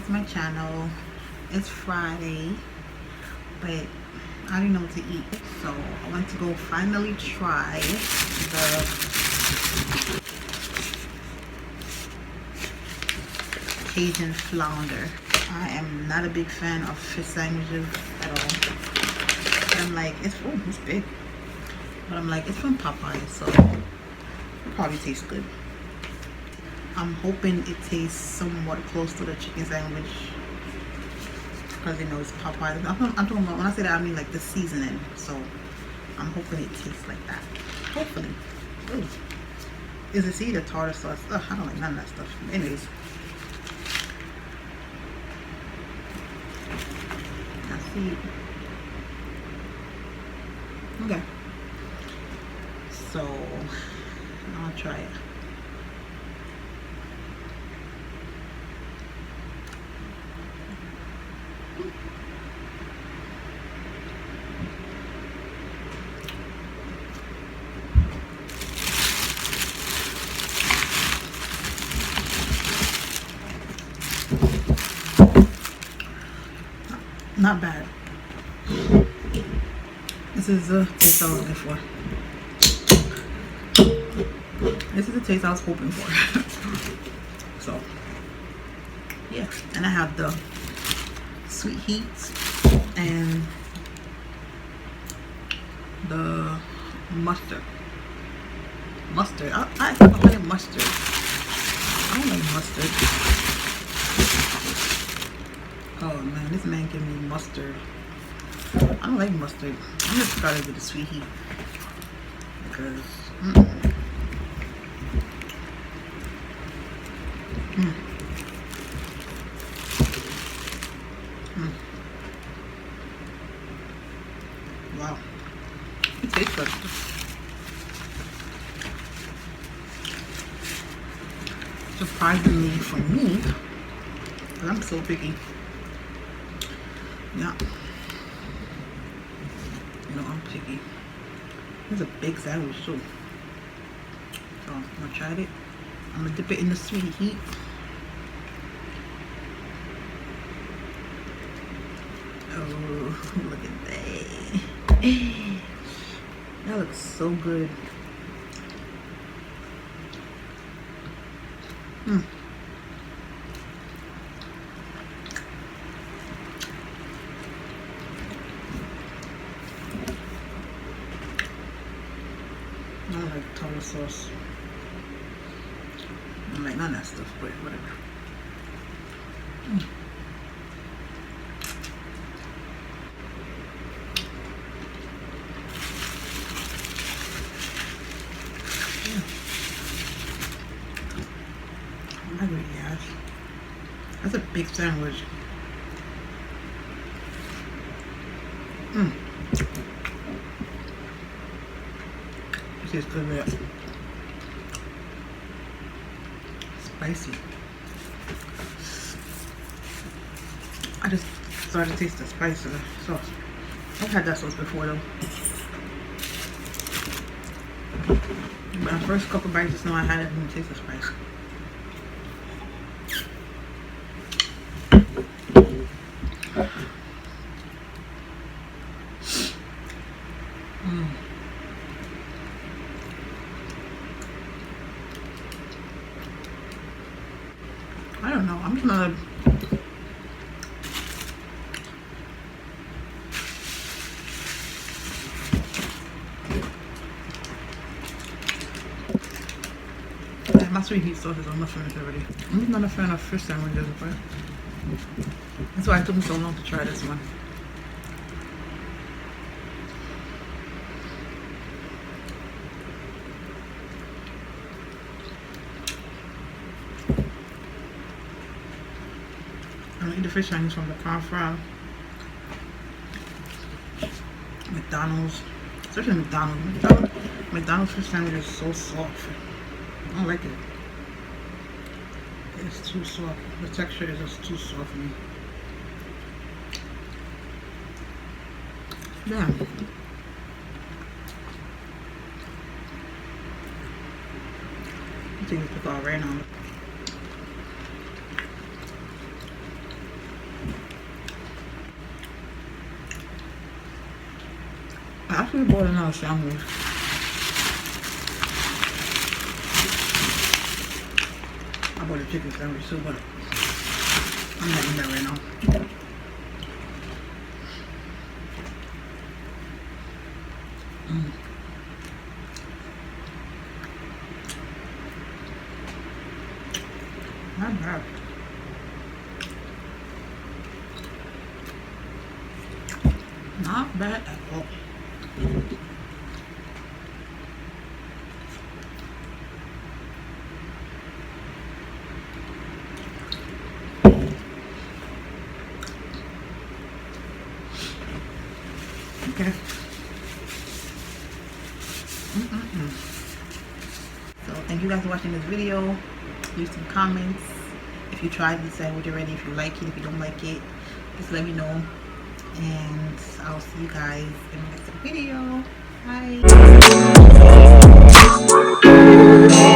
to my channel. It's Friday, but I don't know what to eat, so I want to go finally try the Cajun flounder. I am not a big fan of fish sandwiches at all. But I'm like, it's big, but I'm like, it's from Popeye, so it probably tastes good. I'm hoping it tastes somewhat close to the chicken sandwich because you know it's Popeye. I'm talking about, when I say that, I mean like the seasoning. So I'm hoping it tastes like that. Hopefully. Ooh. Is it either tartar sauce? Ugh, I don't like none of that stuff. Anyways. Let's see. Okay. So I'll try it. Not bad. This is the taste I was looking for. This is the taste I was hoping for. So, yeah. And I have the sweet heat and the mustard. I don't like mustard. I don't like mustard. Oh man, this man gave me mustard. I don't like mustard. I'm just started with the sweet heat because wow, it tastes good. Surprisingly for me, because I'm so picky. Yeah. You know, I'm picky. It's a big sandwich too. So I'm gonna try it. I'm gonna dip it in the sweet heat. Oh, look at that. That looks so good. I don't like tartar sauce. I don't like none of that stuff, but whatever. I really have. That's a big sandwich. It tastes good with it. Spicy. I just started to taste the spice of the sauce. I've had that sauce before though. But the first couple bites, just know I had it and taste the spice. I don't know. I'm just not. My sweet heat sauces, I'm not finished already. I'm just not a fan of fish sandwiches, but that's why it took me so long to try this one. I'm gonna eat the fish sandwich from the car from McDonald's, especially McDonald's. McDonald's fish sandwich is so soft. I don't like it. It's too soft. The texture is just too soft for me. Damn. I think it's all right now. We bought another sandwich. I bought a chicken sandwich too, but I'm not eating that right now. Not bad. Not bad at all. Okay. So thank you guys for watching this video. Leave some comments if you tried this sandwich already, if you like it, if you don't like it, just let me know, and I'll see you guys in the next video. Bye.